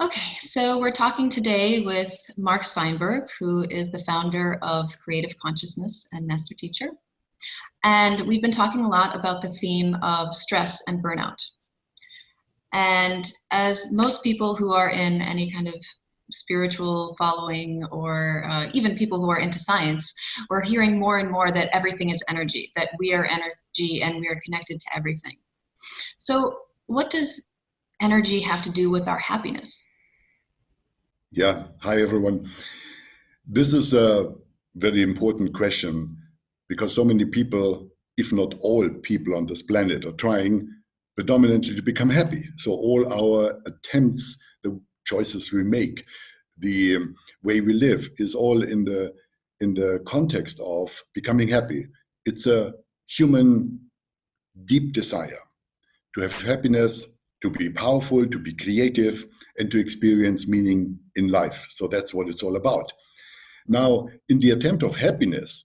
Okay, so we're talking today with Marc Steinberg, who is the founder of Creative Consciousness and Master Teacher. And we've been talking a lot about the theme of stress and burnout. And as most people who are in any kind of spiritual following or even people who are into science, we're hearing more and more that everything is energy, that we are energy and we are connected to everything. So what does energy have to do with our happiness? Yeah, hi everyone. This is a very important question because so many people, if not all people on this planet, are trying predominantly to become happy. So all our attempts, the choices we make, the way we live is all in the context of becoming happy. It's a human deep desire to have happiness, to be powerful, to be creative, and to experience meaning in life. So that's what it's all about. Now, in the attempt of happiness,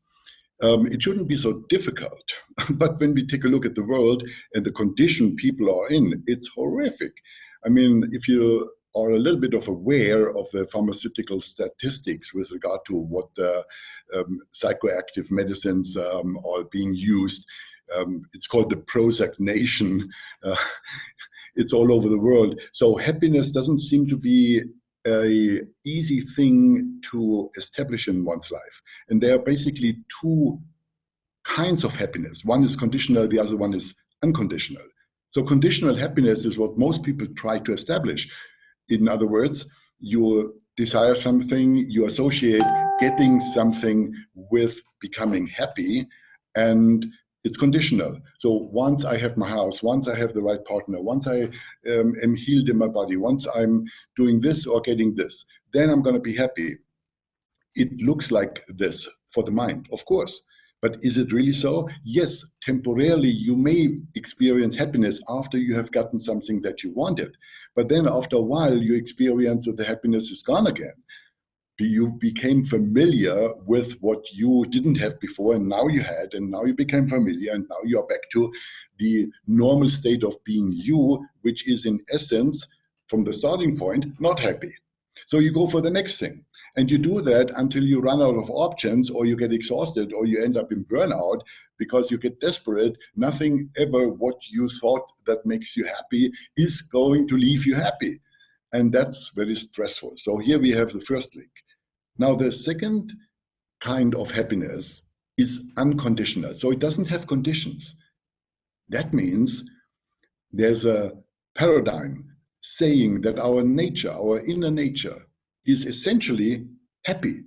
it shouldn't be so difficult. But when we take a look at the world and the condition people are in, it's horrific. I mean, if you are a little bit of aware of the pharmaceutical statistics with regard to what psychoactive medicines are being used, it's called the Prozac Nation. It's all over the world. So happiness doesn't seem to be an easy thing to establish in one's life. And there are basically two kinds of happiness. One is conditional, the other one is unconditional. So conditional happiness is what most people try to establish. In other words, you desire something, you associate getting something with becoming happy, and it's conditional. So once I have my house, once I have the right partner, once I am healed in my body, once I'm doing this or getting this, then I'm going to be happy. It looks like this for the mind, of course. But is it really so? Yes, temporarily you may experience happiness after you have gotten something that you wanted. But then after a while you experience that the happiness is gone again. You became familiar with what you didn't have before, and now you had, and now you became familiar, and now you are back to the normal state of being you, which is in essence, from the starting point, not happy. So you go for the next thing. And you do that until you run out of options, or you get exhausted, or you end up in burnout because you get desperate. Nothing ever what you thought that makes you happy is going to leave you happy. And that's very stressful. So here we have the first link. Now, the second kind of happiness is unconditional. So it doesn't have conditions. That means there's a paradigm saying that our nature, our inner nature, is essentially happy.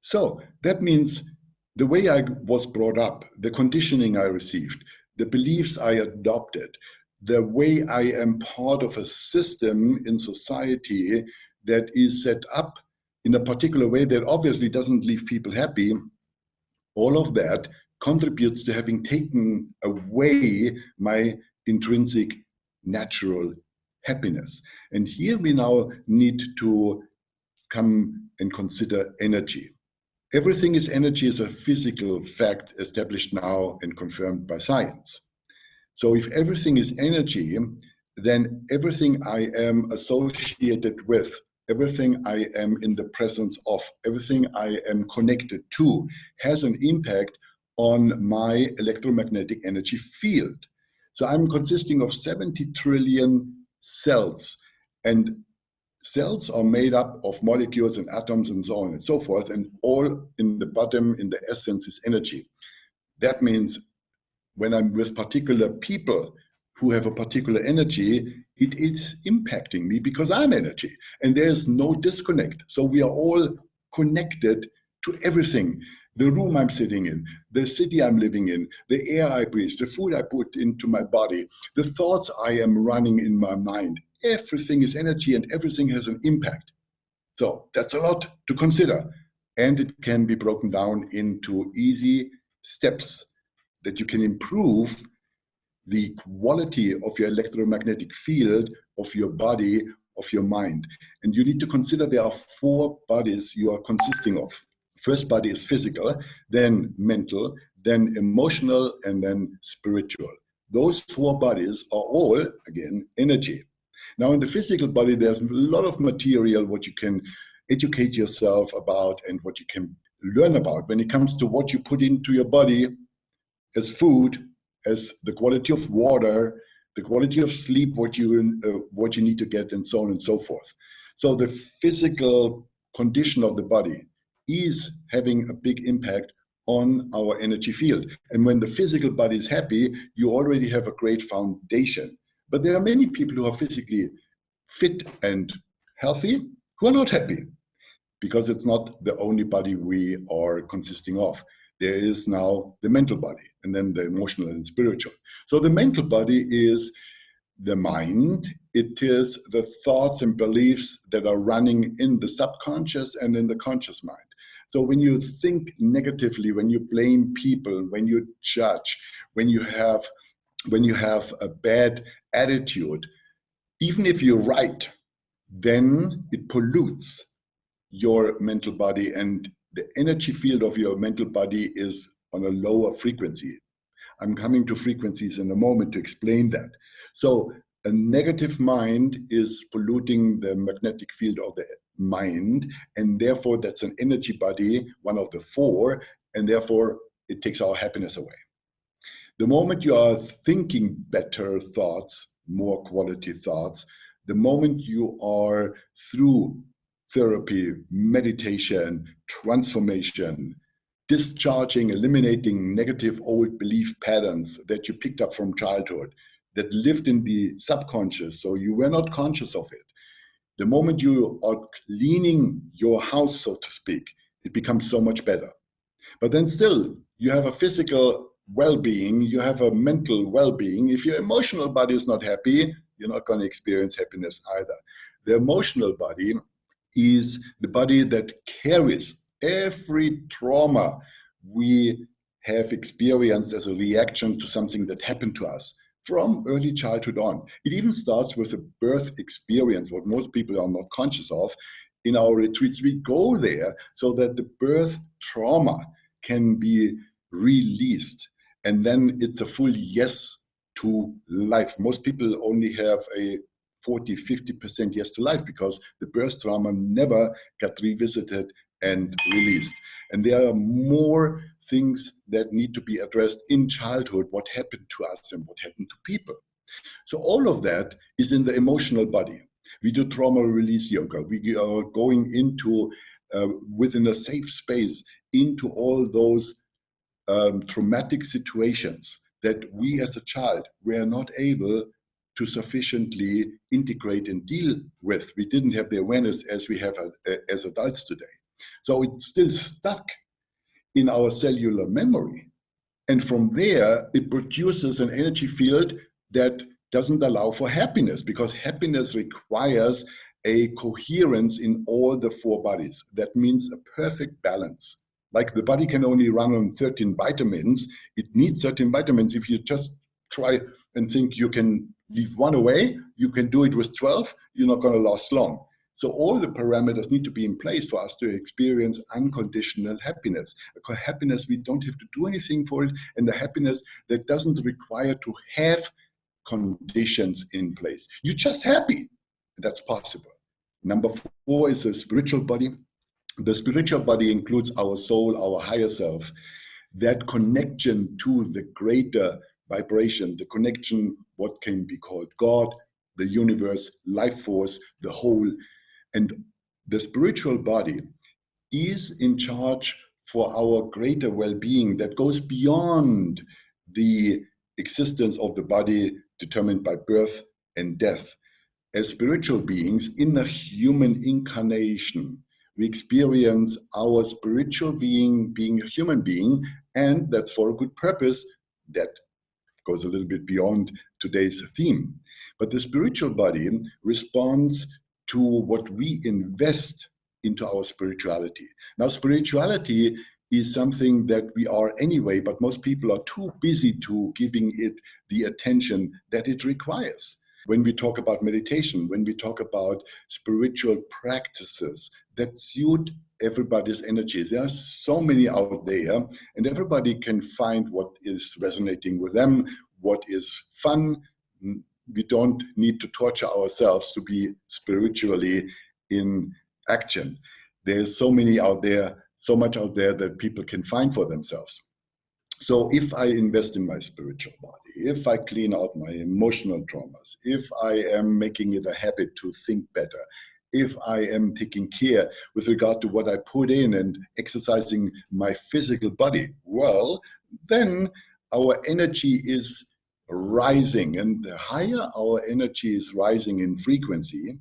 So that means the way I was brought up, the conditioning I received, the beliefs I adopted, the way I am part of a system in society that is set up in a particular way that obviously doesn't leave people happy, all of that contributes to having taken away my intrinsic natural happiness. And here we now need to come and consider energy. Everything is energy is a physical fact established now and confirmed by science. So if everything is energy, then everything I am associated with, everything I am in the presence of, everything I am connected to has an impact on my electromagnetic energy field. So I'm consisting of 70 trillion cells, and cells are made up of molecules and atoms and so on and so forth, and all in the bottom, in the essence, is energy. That means when I'm with particular people who have a particular energy, it is impacting me because I'm energy, and there's no disconnect. So we are all connected to everything. The room I'm sitting in, the city I'm living in, the air I breathe, the food I put into my body, the thoughts I am running in my mind. Everything is energy and everything has an impact. So that's a lot to consider. And it can be broken down into easy steps that you can improve the quality of your electromagnetic field, of your body, of your mind. And you need to consider there are 4 bodies you are consisting of. First body is physical, then mental, then emotional, and then spiritual. Those 4 bodies are all, again, energy. Now, in the physical body, there's a lot of material what you can educate yourself about and what you can learn about when it comes to what you put into your body as food, as the quality of water, the quality of sleep, what you need to get, and so on and so forth. So the physical condition of the body is having a big impact on our energy field. And when the physical body is happy, you already have a great foundation. But there are many people who are physically fit and healthy who are not happy, because it's not the only body we are consisting of. There is now the mental body, and then the emotional and spiritual. So the mental body is the mind. It is the thoughts and beliefs that are running in the subconscious and in the conscious mind. So when you think negatively, when you blame people, when you judge, when you have a bad attitude, even if you're right, then it pollutes your mental body, and the energy field of your mental body is on a lower frequency. I'm coming to frequencies in a moment to explain that. So a negative mind is polluting the magnetic field of the mind, and therefore that's an energy body, one of the four, and therefore it takes our happiness away. The moment you are thinking better thoughts, more quality thoughts, the moment you are through therapy, meditation, transformation, discharging, eliminating negative old belief patterns that you picked up from childhood, that lived in the subconscious, so you were not conscious of it. The moment you are cleaning your house, so to speak, it becomes so much better. But then still, you have a physical well-being, you have a mental well-being. If your emotional body is not happy, you're not going to experience happiness either. The emotional body is the body that carries every trauma we have experienced as a reaction to something that happened to us from early childhood on. It even starts with a birth experience, what most people are not conscious of. In our retreats, we go there so that the birth trauma can be released. And then it's a full yes to life. Most people only have a 40-50% yes to life because the birth trauma never got revisited and released. And there are more things that need to be addressed in childhood, what happened to us and what happened to people. So all of that is in the emotional body. We do trauma release yoga. We are going into, within a safe space, into all those traumatic situations that we as a child were not able to sufficiently integrate and deal with. We didn't have the awareness as we have as adults today. So it's still stuck in our cellular memory. And from there, it produces an energy field that doesn't allow for happiness, because happiness requires a coherence in all the four bodies. That means a perfect balance. Like the body can only run on 13 vitamins, it needs 13 vitamins. If you just try and think you can leave one away, you can do it with 12, you're not going to last long. So all the parameters need to be in place for us to experience unconditional happiness. Because happiness, we don't have to do anything for it, and the happiness that doesn't require to have conditions in place. You're just happy. That's possible. Number 4 is the spiritual body. The spiritual body includes our soul, our higher self, that connection to the greater vibration, the connection, what can be called God, the universe, life force, the whole. And the spiritual body is in charge for our greater well-being that goes beyond the existence of the body determined by birth and death. As spiritual beings in a human incarnation, we experience our spiritual being a human being, and that's for a good purpose. That goes a little bit beyond today's theme. But the spiritual body responds to what we invest into our spirituality. Now, spirituality is something that we are anyway, but most people are too busy to giving it the attention that it requires. When we talk about meditation, when we talk about spiritual practices that suit everybody's energies, there are so many out there, and everybody can find what is resonating with them, what is fun, we don't need to torture ourselves to be spiritually in action. There's so many out there, so much out there that people can find for themselves. So if I invest in my spiritual body, if I clean out my emotional traumas, if I am making it a habit to think better, if I am taking care with regard to what I put in and exercising my physical body, well, then our energy is rising. And the higher our energy is rising in frequency,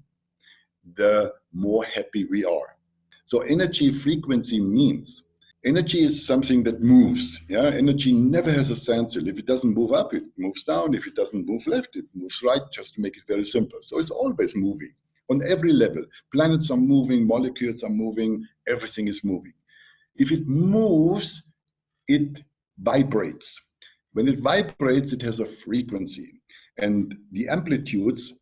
the more happy we are. So energy frequency means energy is something that moves. Yeah, energy never has a standstill. If it doesn't move up, it moves down. If it doesn't move left, it moves right, just to make it very simple. So it's always moving on every level. Planets are moving, molecules are moving, everything is moving. If it moves, it vibrates. When it vibrates, it has a frequency, and the amplitudes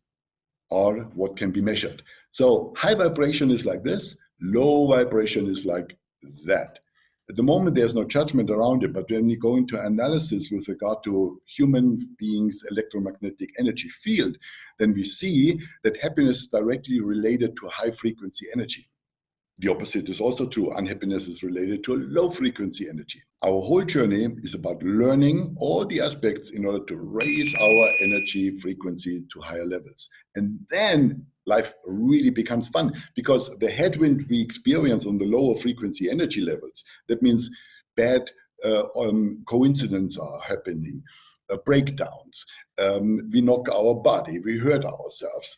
are what can be measured. So high vibration is like this, low vibration is like that. At the moment, there's no judgment around it, but when you go into analysis with regard to human beings' electromagnetic energy field, then we see that happiness is directly related to high frequency energy. The opposite is also true. Unhappiness is related to a low frequency energy. Our whole journey is about learning all the aspects in order to raise our energy frequency to higher levels. And then life really becomes fun, because the headwind we experience on the lower frequency energy levels, that means bad coincidences are happening, breakdowns, we knock our body, we hurt ourselves,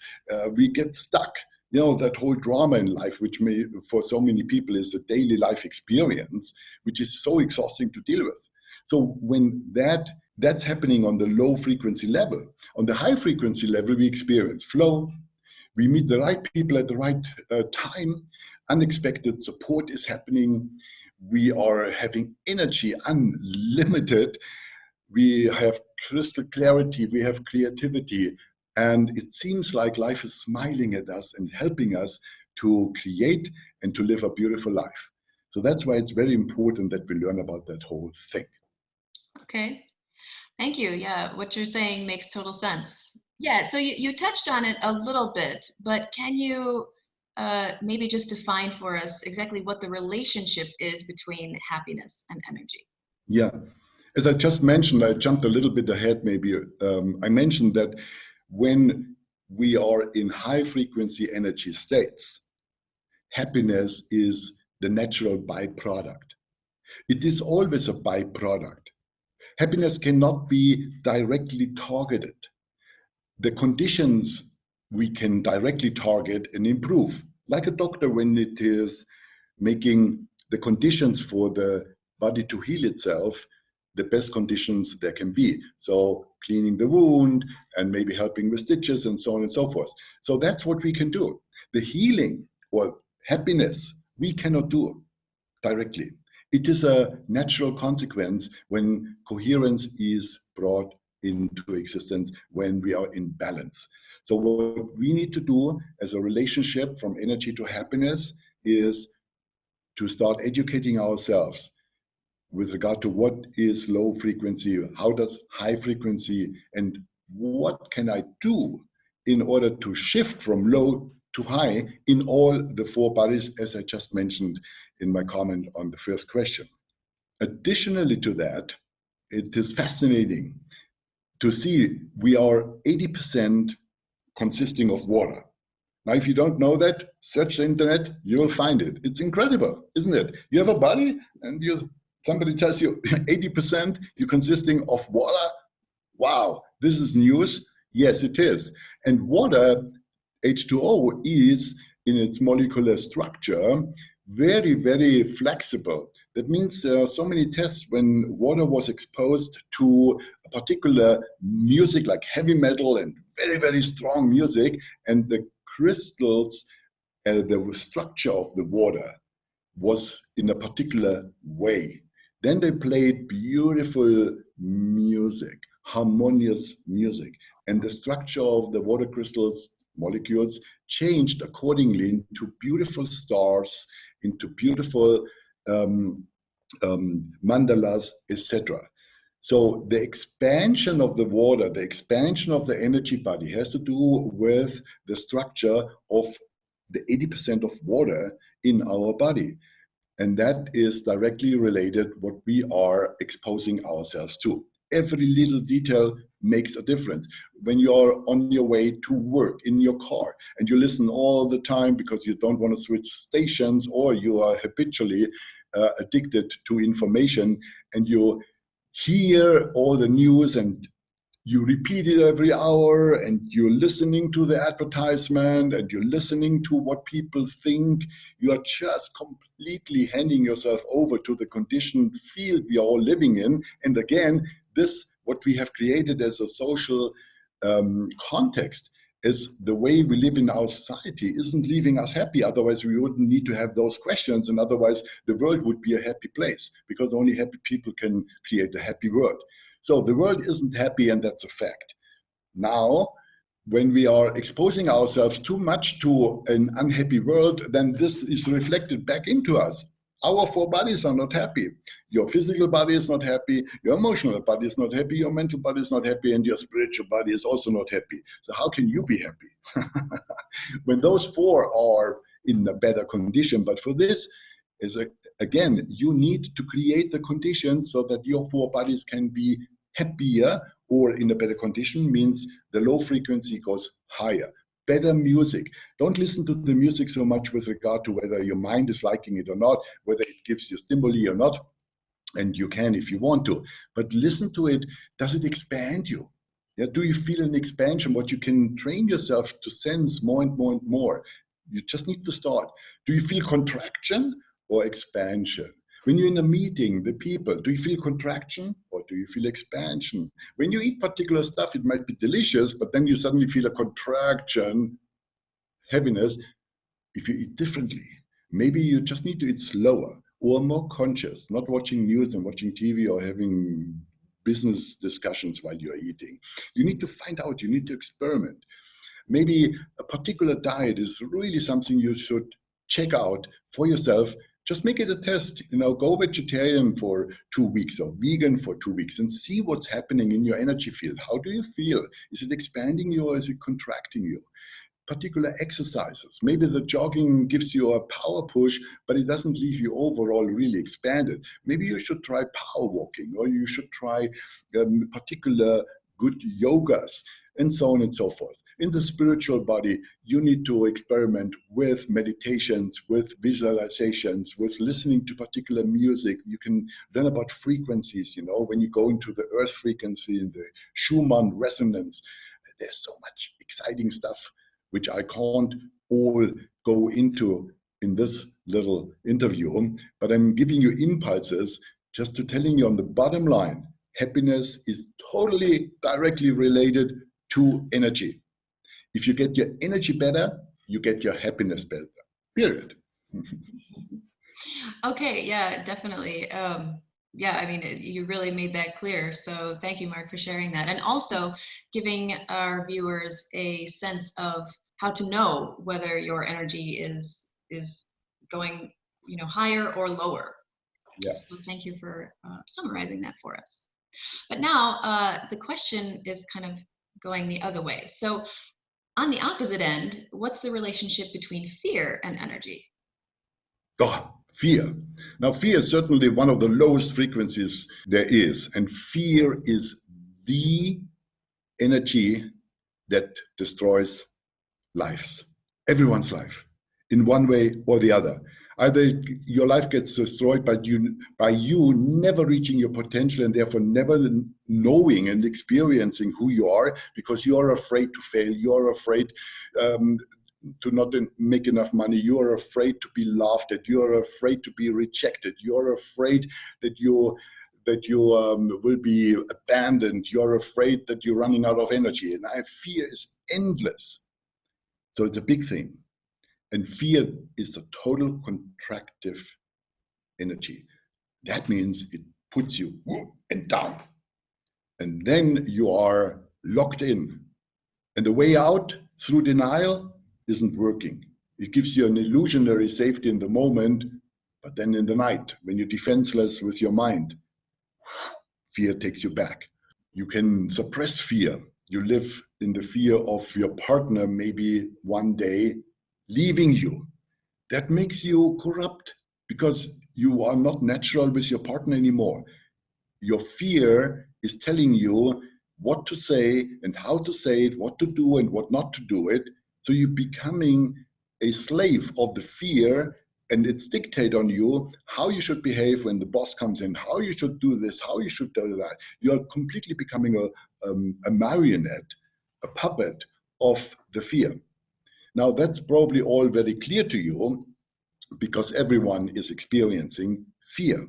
we get stuck. You know, that whole drama in life, which may, for so many people, is a daily life experience, which is so exhausting to deal with. So when that's happening on the low frequency level, on the high frequency level, we experience flow. We meet the right people at the right time. Unexpected support is happening. We are having energy unlimited. We have crystal clarity. We have creativity. And it seems like life is smiling at us and helping us to create and to live a beautiful life. So that's why it's very important that we learn about that whole thing. Okay, thank you. Yeah, what you're saying makes total sense. Yeah, so you touched on it a little bit, but can you maybe just define for us exactly what the relationship is between happiness and energy? Yeah, as I just mentioned, I jumped a little bit ahead maybe. I mentioned that when we are in high frequency energy states, happiness is the natural byproduct. It is always a byproduct. Happiness cannot be directly targeted. The conditions we can directly target and improve, like a doctor when it is making the conditions for the body to heal itself the best conditions there can be. So cleaning the wound and maybe helping with stitches and so on and so forth. So that's what we can do. The healing or happiness we cannot do directly. It is a natural consequence when coherence is brought into existence, when we are in balance. So what we need to do as a relationship from energy to happiness is to start educating ourselves with regard to what is low frequency, how does high frequency, and what can I do in order to shift from low to high in all the four bodies, as I just mentioned in my comment on the first question. Additionally to that, it is fascinating to see we are 80% consisting of water. Now, if you don't know that, search the internet, you'll find it. It's incredible, isn't it? You have a body and somebody tells you 80% you're consisting of water. Wow, this is news. Yes, it is. And water, H2O, is in its molecular structure very, very flexible. That means there are so many tests when water was exposed to a particular music like heavy metal and very, very strong music, and the crystals, the structure of the water was in a particular way. Then they played beautiful music, harmonious music, and the structure of the water crystals molecules changed accordingly into beautiful stars, into beautiful mandalas, etc. So the expansion of the water, the expansion of the energy body has to do with the structure of the 80% of water in our body. And that is directly related what we are exposing ourselves to. Every little detail makes a difference. When you're on your way to work in your car and you listen all the time because you don't want to switch stations, or you are habitually addicted to information and you hear all the news and you repeat it every hour, and you're listening to the advertisement and you're listening to what people think, you are just completely handing yourself over to the conditioned field we are all living in. And again, this, what we have created as a social context, is the way we live in our society, isn't leaving us happy. Otherwise, we wouldn't need to have those questions. And otherwise, the world would be a happy place, because only happy people can create a happy world. So the world isn't happy, and that's a fact. Now, when we are exposing ourselves too much to an unhappy world, then this is reflected back into us. Our four bodies are not happy. Your physical body is not happy, your emotional body is not happy, your mental body is not happy, and your spiritual body is also not happy. So how can you be happy? When those four are in a better condition. But for this, again, you need to create the condition so that your four bodies can be happier, or in a better condition means the low frequency goes higher. Better music. Don't listen to the music so much with regard to whether your mind is liking it or not, whether it gives you stimuli or not. And you can if you want to, but listen to it. Does it expand you? Yeah, do you feel an expansion, what you can train yourself to sense more and more and more? You just need to start. Do you feel contraction or expansion? When you're in a meeting, the people, do you feel contraction or do you feel expansion? When you eat particular stuff, it might be delicious, but then you suddenly feel a contraction, heaviness. If you eat differently, maybe you just need to eat slower or more conscious, not watching news and watching TV or having business discussions while you're eating. You need to find out, you need to experiment. Maybe a particular diet is really something you should check out for yourself. Just make it a test, go vegetarian for 2 weeks or vegan for 2 weeks and see what's happening in your energy field. How do you feel? Is it expanding you or is it contracting you? Particular exercises. Maybe the jogging gives you a power push, but it doesn't leave you overall really expanded. Maybe you should try power walking, or you should try particular good yogas, and so on and so forth. In the spiritual body, you need to experiment with meditations, with visualizations, with listening to particular music. You can learn about frequencies, when you go into the earth frequency and the Schumann resonance. There's so much exciting stuff which I can't all go into in this little interview, but I'm giving you impulses just to telling you on the bottom line, happiness is totally directly related to energy. If you get your energy better, you get your happiness better, period. Okay, yeah, definitely. Yeah, I mean, you really made that clear. So thank you, Marc, for sharing that. And also giving our viewers a sense of how to know whether your energy is going, higher or lower. Yeah. So thank you for summarizing that for us. But now the question is kind of going the other way. So on the opposite end, what's the relationship between fear and energy? Oh, fear. Now, fear is certainly one of the lowest frequencies there is. And fear is the energy that destroys lives, everyone's life, in one way or the other. Either your life gets destroyed by you never reaching your potential and therefore never knowing and experiencing who you are, because you are afraid to fail, you are afraid to not make enough money, you are afraid to be laughed at, you are afraid to be rejected, you are afraid that you will be abandoned, you are afraid that you're running out of energy. And fear is endless. So it's a big thing. And fear is a total contractive energy. That means it puts you and down. And then you are locked in. And the way out through denial isn't working. It gives you an illusionary safety in the moment, but then in the night, when you're defenseless with your mind, fear takes you back. You can suppress fear. You live in the fear of your partner maybe one day leaving you. That makes you corrupt because you are not natural with your partner anymore. Your fear is telling you what to say and how to say it, what to do and what not to do it. So you're becoming a slave of the fear, and it's dictate on you how you should behave when the boss comes in, how you should do this, how you should do that. You are completely becoming a marionette, a puppet of the fear. Now, that's probably all very clear to you because everyone is experiencing fear.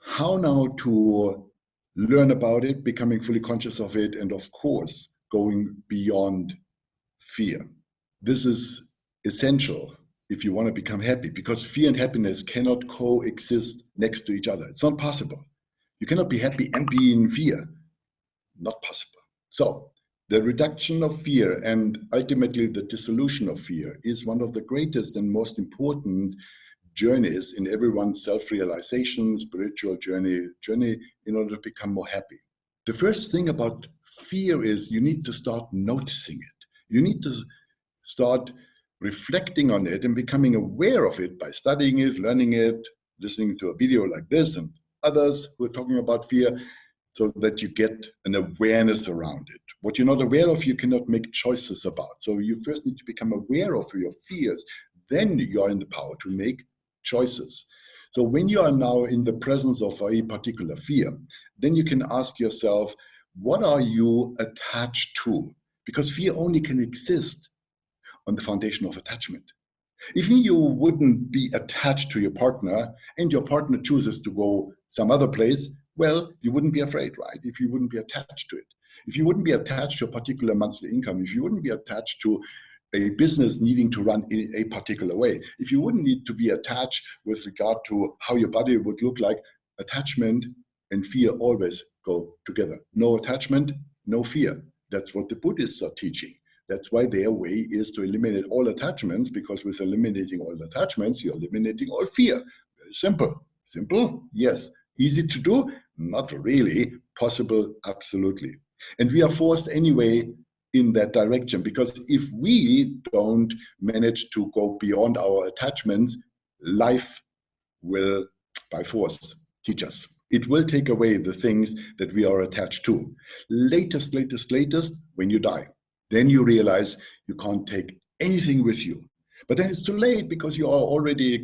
How now to learn about it, becoming fully conscious of it, and of course, going beyond fear. This is essential if you want to become happy, because fear and happiness cannot coexist next to each other. It's not possible. You cannot be happy and be in fear. Not possible. So the reduction of fear and ultimately the dissolution of fear is one of the greatest and most important journeys in everyone's self-realization, spiritual journey in order to become more happy. The first thing about fear is you need to start noticing it. You need to start reflecting on it and becoming aware of it by studying it, learning it, listening to a video like this and others who are talking about fear, so that you get an awareness around it. What you're not aware of, you cannot make choices about. So you first need to become aware of your fears. Then you are in the power to make choices. So when you are now in the presence of a particular fear, then you can ask yourself, what are you attached to? Because fear only can exist on the foundation of attachment. If you wouldn't be attached to your partner and your partner chooses to go some other place, well, you wouldn't be afraid, right? If you wouldn't be attached to it. If you wouldn't be attached to a particular monthly income, if you wouldn't be attached to a business needing to run in a particular way, if you wouldn't need to be attached with regard to how your body would look like, attachment and fear always go together. No attachment, no fear. That's what the Buddhists are teaching. That's why their way is to eliminate all attachments, because with eliminating all attachments, you're eliminating all fear. Very simple. Simple? Yes. Easy to do? Not really. Possible? Absolutely. And we are forced anyway in that direction, because if we don't manage to go beyond our attachments, life will, by force, teach us. It will take away the things that we are attached to. Latest, when you die. Then you realize you can't take anything with you. But then it's too late, because you are already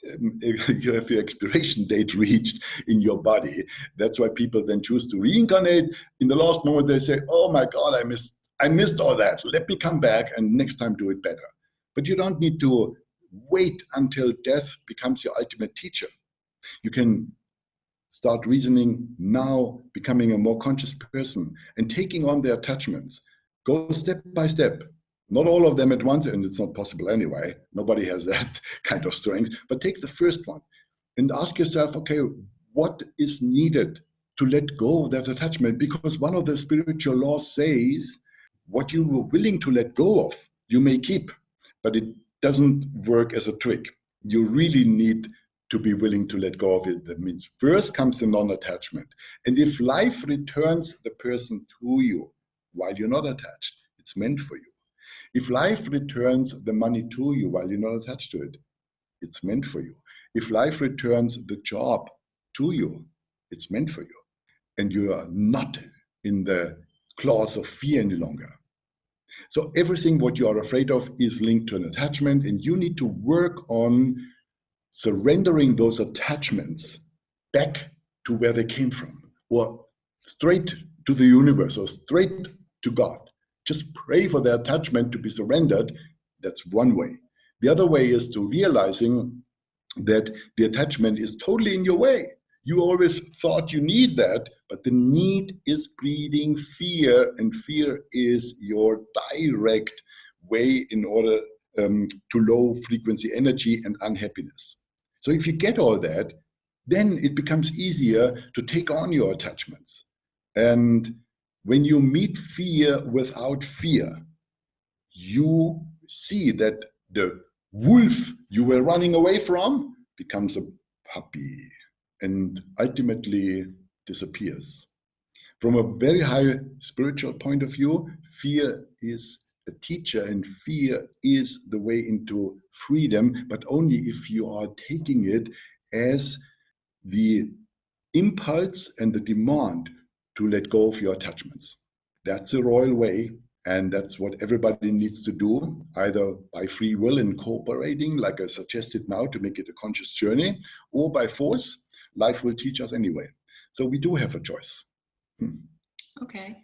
you have your expiration date reached in your body. That's why people then choose to reincarnate. In the last moment, they say, oh my God, I missed all that. Let me come back and next time do it better. But you don't need to wait until death becomes your ultimate teacher. You can start reasoning now, becoming a more conscious person and taking on the attachments. Go step by step. Not all of them at once, and it's not possible anyway. Nobody has that kind of strength. But take the first one and ask yourself, okay, what is needed to let go of that attachment? Because one of the spiritual laws says, what you were willing to let go of, you may keep, but it doesn't work as a trick. You really need to be willing to let go of it. That means first comes the non-attachment. And if life returns the person to you while you're not attached, it's meant for you. If life returns the money to you while you're not attached to it, it's meant for you. If life returns the job to you, it's meant for you. And you are not in the claws of fear any longer. So everything what you are afraid of is linked to an attachment, and you need to work on surrendering those attachments back to where they came from, or straight to the universe, or straight to God. Just pray for the attachment to be surrendered. That's one way. The other way is to realizing that the attachment is totally in your way. You always thought you need that, but the need is breeding fear, and fear is your direct way in order to low frequency energy and unhappiness. So if you get all that, then it becomes easier to take on your attachments. And when you meet fear without fear, you see that the wolf you were running away from becomes a puppy. And ultimately, disappears. From a very high spiritual point of view, fear is a teacher, and fear is the way into freedom, but only if you are taking it as the impulse and the demand to let go of your attachments. That's a royal way, and that's what everybody needs to do, either by free will and cooperating, like I suggested now, to make it a conscious journey, or by force. Life will teach us anyway. So we do have a choice. Okay.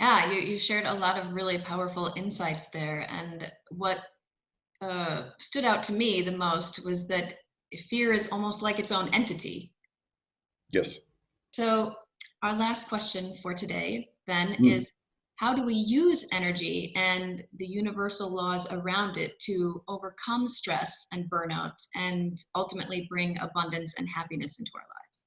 Yeah, you shared a lot of really powerful insights there. And what stood out to me the most was that fear is almost like its own entity. Yes. So our last question for today then is, how do we use energy and the universal laws around it to overcome stress and burnout and ultimately bring abundance and happiness into our lives?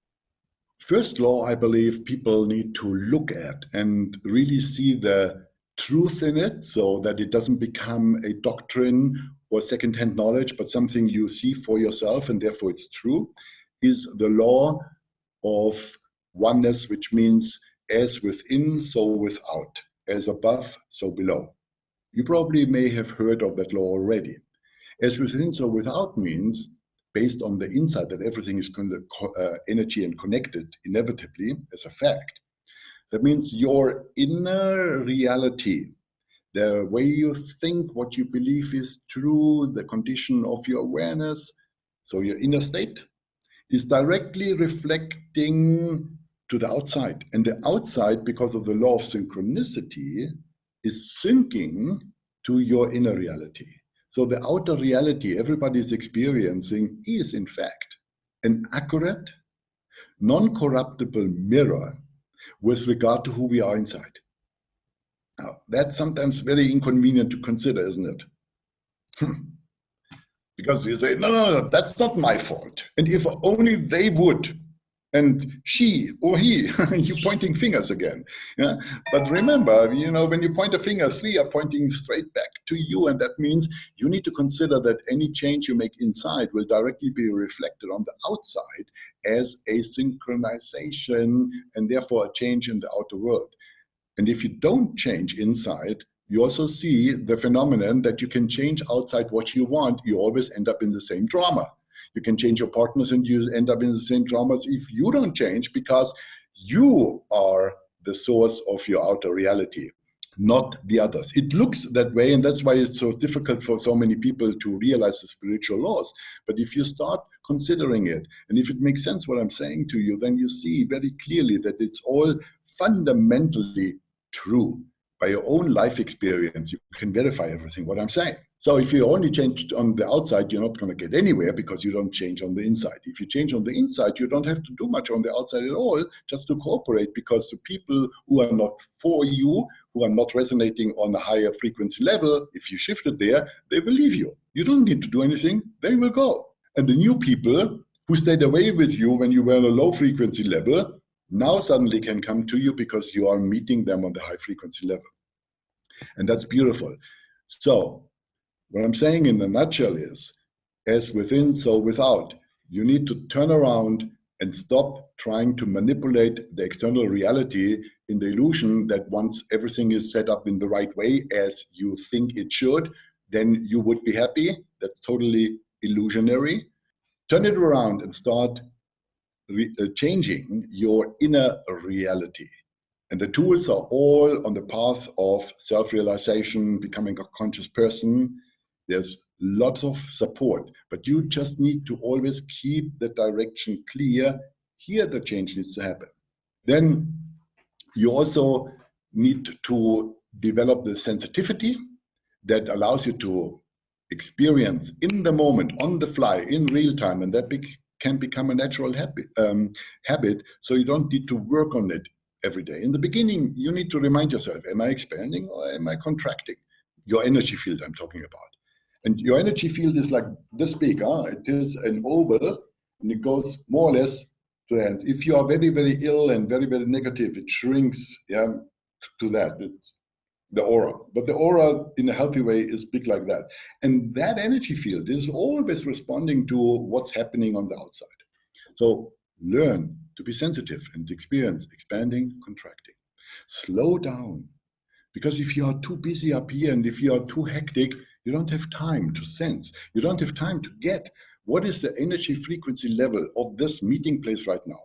First law, I believe people need to look at and really see the truth in it, so that it doesn't become a doctrine or secondhand knowledge, but something you see for yourself and therefore it's true, is the law of oneness, which means as within, so without, as above, so below. You probably may have heard of that law already. As within, so without means, based on the insight that everything is energy and connected inevitably as a fact. That means your inner reality, the way you think, what you believe is true, the condition of your awareness, so your inner state, is directly reflecting to the outside. And the outside, because of the law of synchronicity, is syncing to your inner reality. So the outer reality everybody is experiencing is, in fact, an accurate, non-corruptible mirror with regard to who we are inside. Now, that's sometimes very inconvenient to consider, isn't it? Because you say, no, that's not my fault. And if only they would, and she or he, you're pointing fingers again. Yeah? But remember, when you point a finger, three are pointing straight back to you. And that means you need to consider that any change you make inside will directly be reflected on the outside as a synchronization and therefore a change in the outer world. And if you don't change inside, you also see the phenomenon that you can change outside what you want. You always end up in the same drama. You can change your partners and you end up in the same dramas if you don't change, because you are the source of your outer reality, not the others. It looks that way, and that's why it's so difficult for so many people to realize the spiritual laws. But if you start considering it, and if it makes sense what I'm saying to you, then you see very clearly that it's all fundamentally true. By your own life experience, you can verify everything what I'm saying. So if you only change on the outside, you're not going to get anywhere because you don't change on the inside. If you change on the inside, you don't have to do much on the outside at all, just to cooperate, because the people who are not for you, who are not resonating on a higher frequency level, if you shift it there, they will leave you. You don't need to do anything. They will go. And the new people who stayed away with you when you were on a low frequency level now suddenly can come to you because you are meeting them on the high frequency level. And that's beautiful. So what I'm saying in a nutshell is, as within, so without. You need to turn around and stop trying to manipulate the external reality in the illusion that once everything is set up in the right way as you think it should, then you would be happy. That's totally illusionary. Turn it around and start changing your inner reality. And the tools are all on the path of self-realization, becoming a conscious person. There's lots of support, but you just need to always keep the direction clear. Here, the change needs to happen. Then you also need to develop the sensitivity that allows you to experience in the moment, on the fly, in real time, and that can become a natural habit, so you don't need to work on it every day. In the beginning, you need to remind yourself, am I expanding or am I contracting? Your energy field I'm talking about. And your energy field is like this big. It is an oval, and it goes more or less to the ends. If you are very, very ill and very, very negative, it shrinks to that. It's the aura. But the aura in a healthy way is big like that. And that energy field is always responding to what's happening on the outside. So learn to be sensitive and experience expanding, contracting. Slow down. Because if you are too busy up here and if you are too hectic, you don't have time to sense. You don't have time to get what is the energy frequency level of this meeting place right now.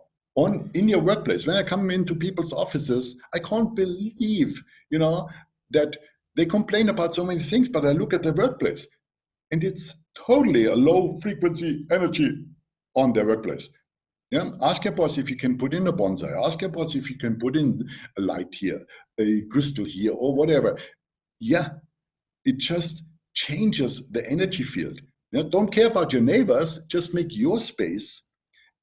In your workplace, when I come into people's offices, I can't believe, that they complain about so many things, but I look at their workplace and it's totally a low frequency energy on their workplace. Yeah, ask your boss if you can put in a bonsai. Ask your boss if you can put in a light here, a crystal here, or whatever. Yeah, it just changes the energy field. Don't care about your neighbors. Just make your space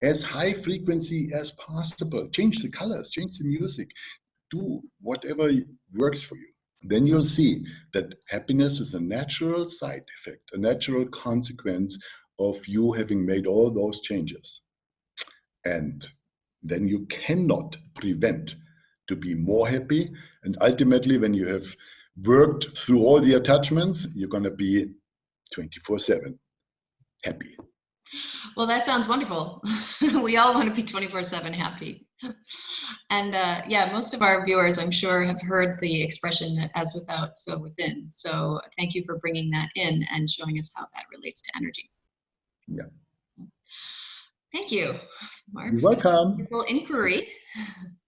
as high frequency as possible. Change the colors, change the music, do whatever works for you. Then you'll see that happiness is a natural side effect, a natural consequence of you having made all those changes. And then you cannot prevent to be more happy. And ultimately, when you have worked through all the attachments, you're going to be 24/7 happy. Well, that sounds wonderful. We all want to be 24/7 happy. And yeah, most of our viewers, I'm sure, have heard the expression as without, so within. So thank you for bringing that in and showing us how that relates to energy. Yeah. Thank you, Marc. You're welcome. Wonderful inquiry.